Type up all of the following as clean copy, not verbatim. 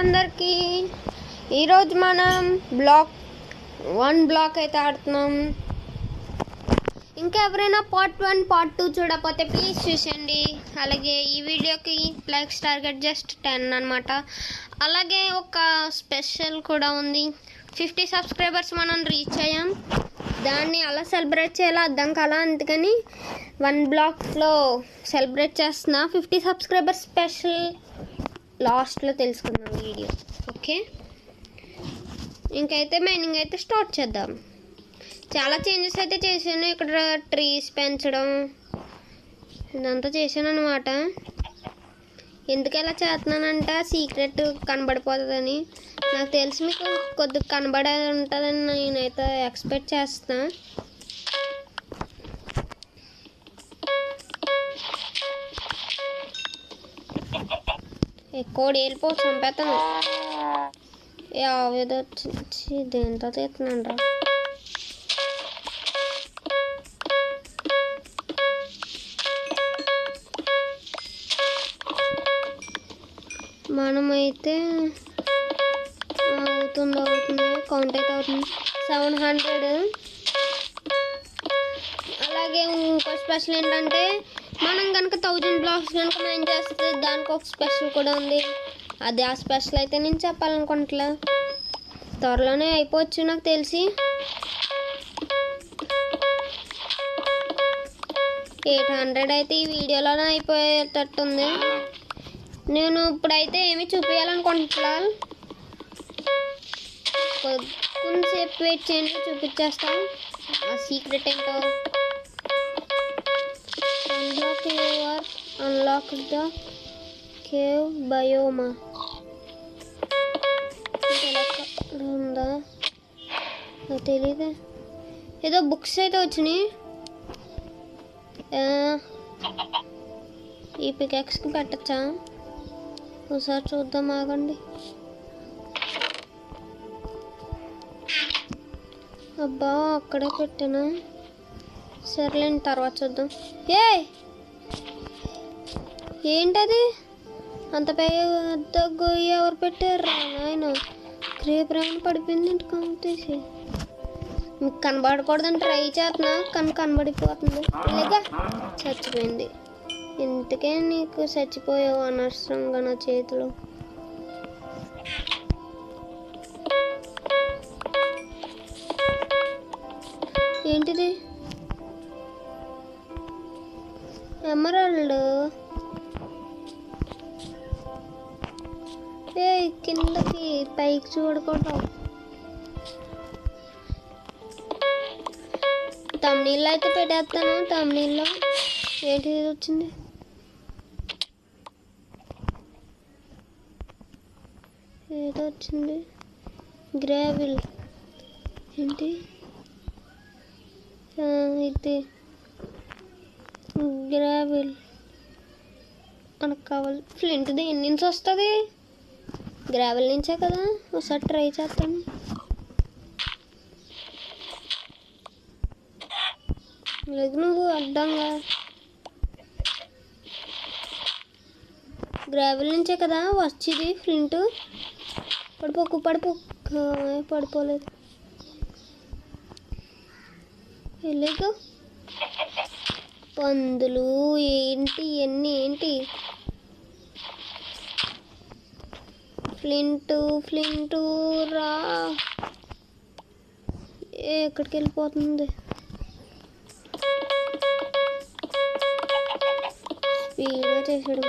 అందరికీ ఈరోజు మనం బ్లాక్ 1 బ్లాక్ అయితే ఆడుతున్నాం. ఇంకా ఎవరైనా పార్ట్ 1 పార్ట్ 2 చూడకపోతే ప్లీజ్ చూసేయండి. అలాగే ఈ వీడియోకి లైక్స్ టార్గెట్ జస్ట్ 10 అన్నమాట. అలాగే ఒక స్పెషల్ కూడా ఉంది. 50 సబ్స్క్రైబర్స్ మనం రీచ్ అయ్యాం. దాన్ని అలా సెలబ్రేట్ చేయాలో అర్థం కాలా, అందుకని 1 బ్లాక్లో సెలబ్రేట్ చేస్తున్నా. 50 సబ్స్క్రైబర్స్ స్పెషల్ లాస్ట్లో తెలుసుకుందాం వీడియో. ఓకే, ఇంకైతే మైనింగ్ అయితే స్టార్ట్ చేద్దాం. చాలా చేంజెస్ అయితే చేశాను. ఇక్కడ ట్రీస్ పెంచడం ఇదంతా చేశాను అనమాట. ఎందుకు ఎలా చేస్తున్నానంటే సీక్రెట్ కనబడిపోతుందని నాకు తెలిసి మీకు కొద్దిగా కనబడే ఉంటుందని నేనైతే ఎక్స్పెక్ట్ చేస్తున్నా. కోడి వెళ్ళిపో చంపేస్తాను. ఏదో వచ్చి దేంతో తీస్తున్నాను రా. మనమైతే అవుతుంది కౌంట్ అయితే అవుతుంది 700. అలాగే ఇంకో స్పెషల్ ఏంటంటే మనం కనుక 1000 బ్లాక్స్ కనుక మైన్ చేస్తే దానికి ఒక స్పెషల్ కూడా ఉంది. అది ఆ స్పెషల్ అయితే నేను చెప్పాలనుకుంటలే, త్వరలోనే అయిపోవచ్చు నాకు తెలిసి. 800 అయితే ఈ వీడియోలోనే అయిపోయేటట్టుంది. నేను ఇప్పుడైతే ఏమి చూపించాలనుకుంటున్నా, కొంచెంసేపు వెయిట్ చేయండి, చూపించేస్తాను ఆ సీక్రెట్ ఏంటో. Unlock the cave biome. ఉందా తెలీదు. ఏదో బుక్స్ అయితే వచ్చినాయి. ఈ పికాక్స్కి పెట్టచ్చా? ఒకసారి చూద్దాం, ఆగండి. అబ్బా అక్కడే పెట్టాను. సర్లేండి, తర్వాత చూద్దాం. ఏంటది అంత పెద్ద గొయ్యి ఎవరు పెట్టారు ఆయన? క్రేప్ రేమని పడిపోయింది ఏంటి కంపేసి. మీకు కనబడకూడదని ట్రై చేస్తున్నా కానీ కనబడిపోతుంది. ఇలాగా చచ్చిపోయింది. ఇంతకే నీకు చచ్చిపోయావు అనవసరంగా నా చేతిలో. ఏంటిది? ఎమరాల్డ్. కిందకి పైకి చూడకూడదు. తమ్నీళ్ళు అయితే పెట్టేస్తాను. తమ్నీళ్ళు ఏంటి వచ్చింది? ఏదో వచ్చింది. గ్రావెల్ ఏంటి ఇది? గ్రావెల్ మనకు కావాలి. ఫ్లింట్ దేని నుంచి వస్తుంది? గ్రావెల్ నుంచే కదా. ఒకసారి ట్రై చేస్తాను. లేదు నువ్వు అడ్డంగా గ్రావెల్ నుంచే కదా వచ్చేది ఫ్లింట్. పడిపోలేదు. వెళ్ళేదు పందులు ఏంటి ఇవన్నీ? ఏంటి ఫ్లింట్ రా. ఎక్కడికి వెళ్ళిపోతుంది? స్పీడ్గా చేసాడు.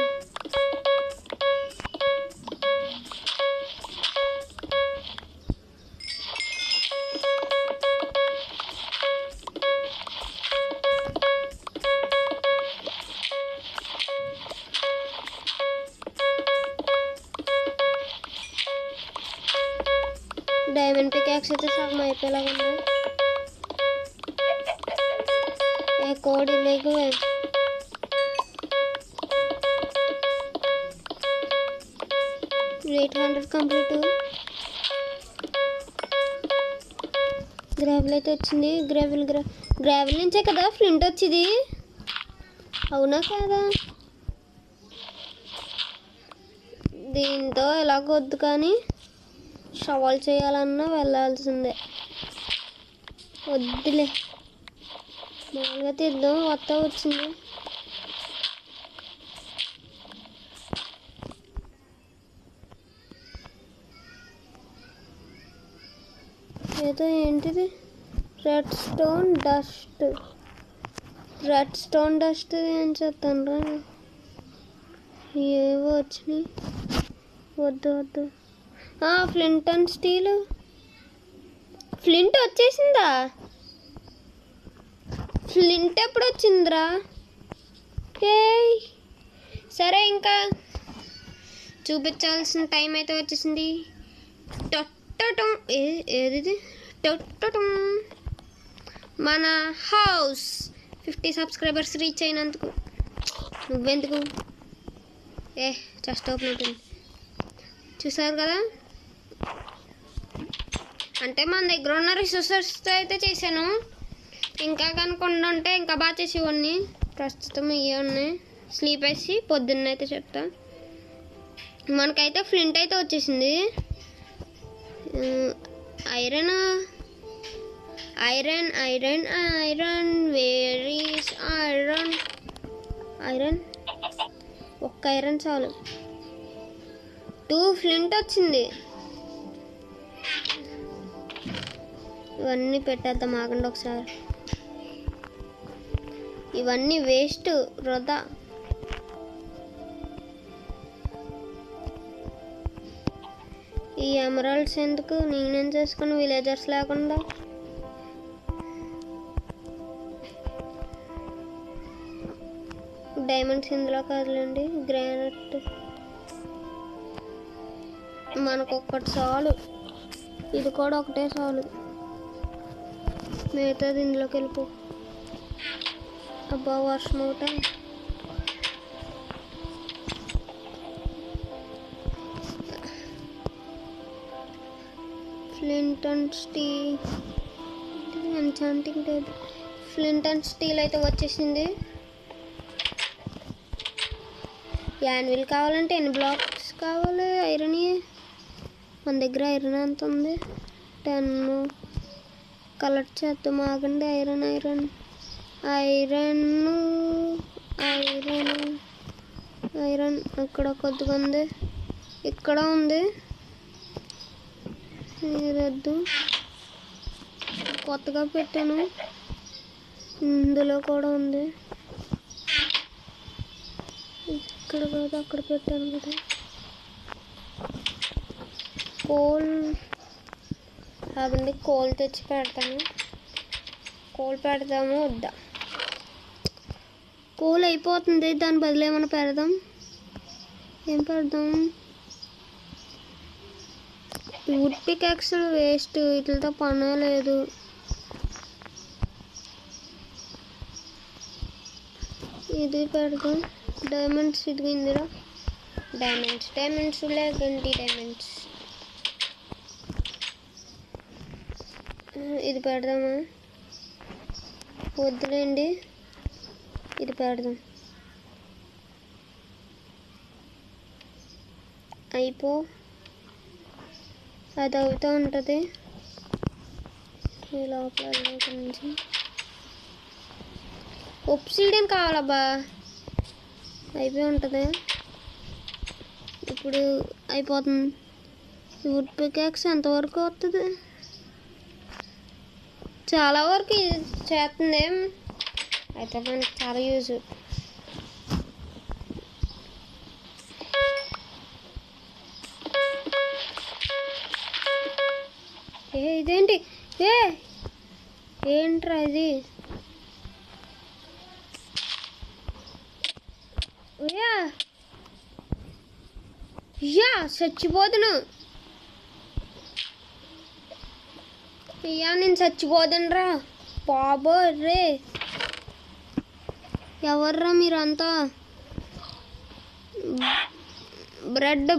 డైమండ్ పికాక్స్ అయితే సగం అయిపోయేలాగా ఉన్నాయి. కోడి లేకు 800 కంప్లీట్. గ్రావెల్ అయితే వచ్చింది. గ్రావెల్ నుంచే కదా ఫ్లింట్ వచ్చింది. అవునా కాదా? దీంతో ఎలాగొద్దు కానీ షవల్ చేయాలన్నా వెళ్ళాల్సిందే. వద్దులే, మామూలుగా తీద్దాం. కొత్త వచ్చింది. ఏదో ఏంటిది, రెడ్ స్టోన్ డస్ట్ ఏం చేస్తాను రా. ఏవో వచ్చినాయి. వద్దు. Flint and steel. ఫ్లింట్ వచ్చేసిందా? ఫ్లింట్ ఎప్పుడు వచ్చిందిరా? సరే, ఇంకా చూపించాల్సిన టైం అయితే వచ్చేసింది. ఏది మన హౌస్ 50 సబ్స్క్రైబర్స్ రీచ్ అయినందుకు. నువ్వెందుకు జస్ట్ ఓపెన్ అవుతుంది. చూసారు కదా, అంటే మన దగ్గర ఉన్న రిసోర్సెస్తో అయితే చేశాను. ఇంకా కనుక్కుండా ఉంటే ఇంకా బాగా చేసేవాడిని. ప్రస్తుతం ఇవే ఉన్నాయి. స్లీప్ వేసి పొద్దున్న అయితే చెప్తా. మనకైతే ఫ్లింట్ అయితే వచ్చేసింది. Iron where is iron? ఒక్క ఐరన్ చాలు. 2 ఫ్లింట్ వచ్చింది. ఇవన్నీ పెట్టేద్దాం, ఆగండి ఒకసారి. ఇవన్నీ వేస్ట్, వృధా. ఈ ఎమరాల్డ్స్ ఎందుకు? నేనేం చేసుకుని విలేజర్స్ లేకుండా. డైమండ్స్ ఇందులో కాదులేండి. గ్రానైట్ మనకు ఒక్కటి చాలు. ఇది కూడా ఒకటే చాలు. మిగతాది ఇందులోకి వెళ్ళిపో. అబ్బా, వర్షం ఒకటే. Flint and steel enchanting table. Flint and steel అయితే వచ్చేసింది. యాన్విల్ కావాలంటే ఎన్ని బ్లాక్స్ కావాలి? ఐరన్. మన దగ్గర ఐరన్ ఎంత ఉంది? 10. కలెక్ట్ చేద్దాం, ఆగండి. ఐరన్ అక్కడ కొద్దిగా ఉంది, ఇక్కడ ఉంది. రద్దు కొత్తగా పెట్టాను. ఇందులో కూడా ఉంది. ఇక్కడ కాదు, అక్కడ పెట్టాను కదా. కోల్ అవండి, కోల్ తెచ్చి పెడతాను. కోల్ పెడదాము వద్దా? కోల్ అయిపోతుంది. దాని బదులు ఏమైనా పెడదాం. ఏం పెడదాం? వుడ్ పికాక్స్ వేస్ట్, వీటితో పనే లేదు. ఇది పెడదాం. డైమండ్స్ ఇది ఇందులో. డైమండ్స్ లేకండి. ఇది పెడదామా? వద్దులేండి, ఇది పెడదాం. అది అవుతూ ఉంటుంది. ఈ లోపల నుంచి ఒబ్సిడియన్ కావాలబ్బా. అయిపోయి ఉంటుంది. ఇప్పుడు అయిపోతుంది. వుడ్ పికాక్స్ ఎంతవరకు వస్తుంది? చాలా వరకు చేస్తుంది. అయితే మనకి చాలా యూజ్. ఇదేంటి? ఏంట్రా ఇది? చచ్చిపోదును. నేను చచ్చిపోదును రా బాబో రే. ఎవర్రా మీరంతా? బ్రెడ్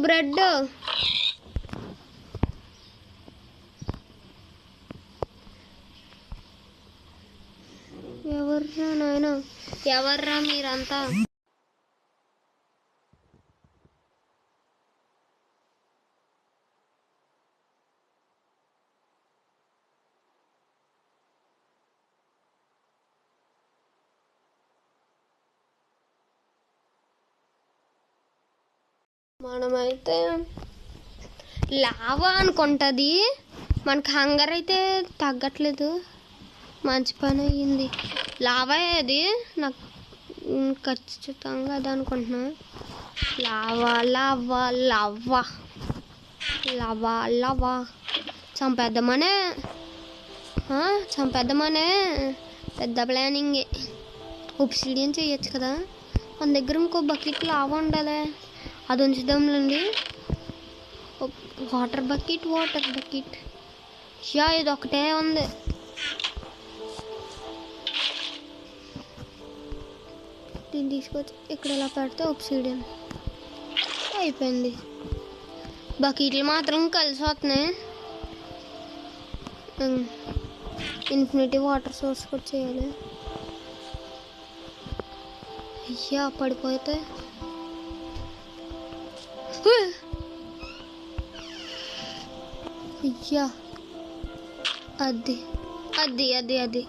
ఎవర్రా నాయన? ఎవర్రా మీరంతా? మనమైతే లావా అనుకుంటుంది. మనకు హంగర్ అయితే తగ్గట్లేదు. మంచి పని అయ్యింది. లావా అది నాకు ఖచ్చితంగా అది అనుకుంటున్నా. Lava lava lava lava lava చంపేద్దామనే పెద్ద ప్లానింగే. ఒబ్సిడియన్ చేయొచ్చు కదా. మన దగ్గర ఇంకో బకెట్ లావా ఉండాలి, అది ఉంచుదాంలేండి. వాటర్ బకెట్ ఇది ఒకటే ఉంది. దీన్ని తీసుకొచ్చి ఇక్కడ ఇలా పెడితే ఒబ్సిడియన్ అయిపోయింది. బకెట్లు మాత్రం కలిసి వస్తున్నాయి. ఇన్ఫినిటీ వాటర్ సోర్స్ కూడా చేయాలి. అయ్యా పడిపోతే అయ్యా అది అది అది అది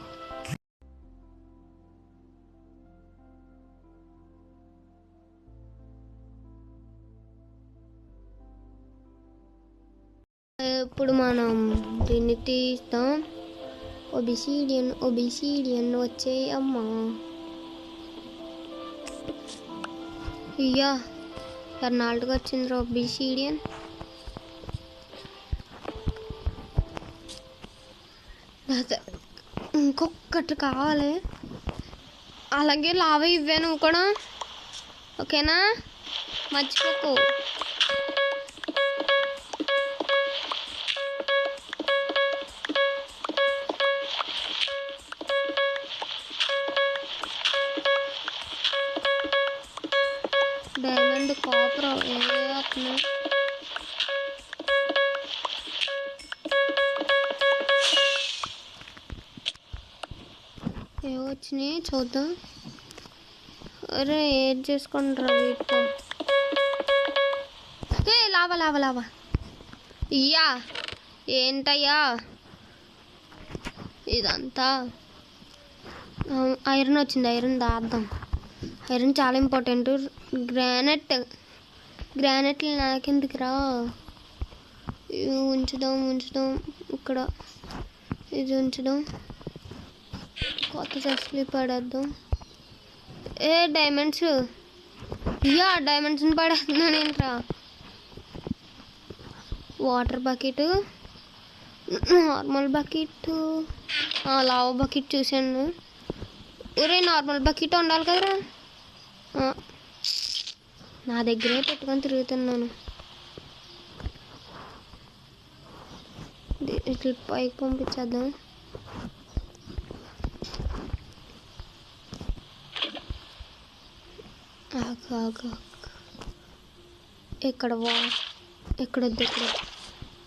ఇప్పుడు మనం దీన్ని తీస్తాం. ఒబిసిడియన్ వచ్చే అమ్మా. అయ్యా ఎర్నాల్డ్గా వచ్చింది ఒబిసిడియన్. ఇంకొకటి కావాలి. అలాగే లావా ఇవ్వాను కూడా, ఓకేనా? మర్చిపోకు. డైమండ్ కాపర్ ఏమవుతుంది? ఏమొచ్చినాయి చూద్దాం. అరే ఏది చేసుకుంటారా వీటితో? Lava lava lava. ఇయ్యా ఏంటయ్యా ఇదంతా? ఐరన్ వచ్చింది. ఐరన్ దాద్దాం. ఐరన్ చాలా ఇంపార్టెంట్. గ్రానైట్లు నాకెందుకు రా. ఉంచుదాం ఇక్కడ. ఇది ఉంచుదాం. కొత్త చెస్లు పడేద్దాం. డైమండ్స్. డైమండ్స్ని పడేస్తున్నాను ఏంట్రా. Water bucket, normal bucket, lava bucket చూశాను. నార్మల్ బకెట్ ఉండాలి కదరా. నా దగ్గరే పెట్టుకొని తిరుగుతున్నాను. ఇట్లా పైకి పంపించేద్దాం.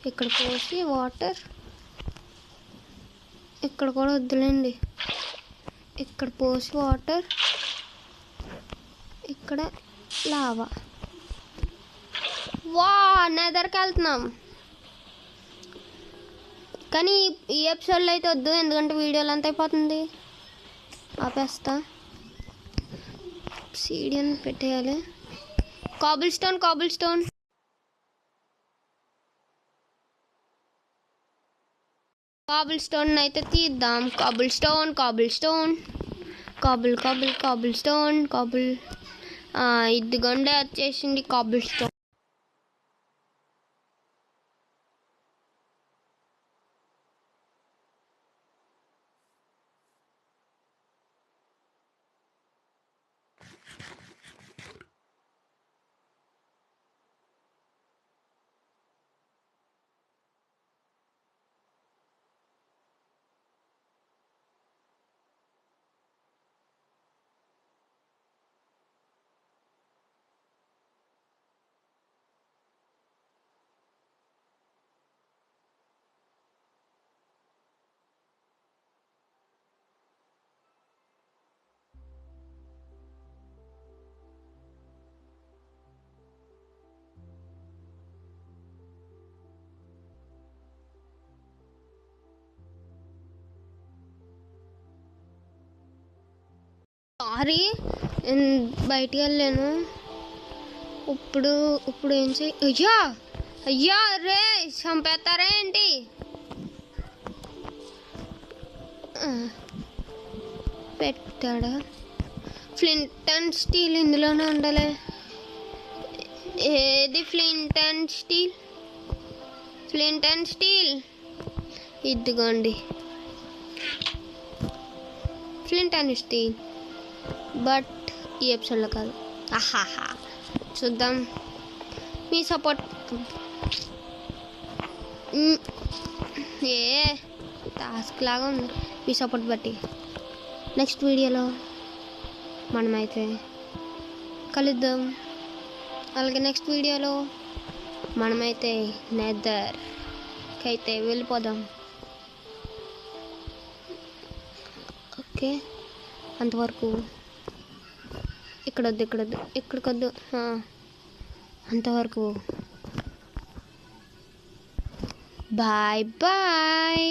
ఇక్కడ పోసి వాటర్. ఇక్కడ కూడా వద్దులేండి. ఇక్కడ పోసి వాటర్. ఇక్కడ లావా. నెదర్కి వెళ్తున్నాం. కానీ ఈ ఎపిసోడ్లో అయితే వద్దు, ఎందుకంటే వీడియోలు అంత అయిపోతుంది. ఆపేస్తా. సీడియన్ పెట్టేయాలి. కాబుల్ స్టోన్ అయితే తీద్దాం. కాబుల్ స్టోన్ ఇదిగోండి వచ్చేసింది కాబుల్ స్టోన్. సారీ బయటికి వెళ్ళాను. ఇప్పుడు ఇప్పుడు ఏం చేయి? అయ్యా అయ్యా రే చంపేస్తారా ఏంటి? పెట్టాడా? ఫ్లింట్ అండ్ స్టీల్ ఇందులోనే ఉండాలి. ఏది flint and steel? Flint and steel ఇదిగోండి, ఫ్లింట్ అండ్ స్టీల్. బట్ ఈ ఎపిసోడ్లో కాదు. ఆహాహా, చూద్దాం. మీ సపోర్ట్ ఏ టాస్క్ లాగా ఉంది. మీ సపోర్ట్ బట్టి నెక్స్ట్ వీడియోలో మనమైతే కలుద్దాం. అలాగే నెక్స్ట్ వీడియోలో మనమైతే నెదర్కి అయితే వెళ్ళిపోదాం. ఓకే, అంతవరకు ఇక్కడొద్దు ఇక్కడికొద్దు. అంతవరకు బాయ్ బాయ్.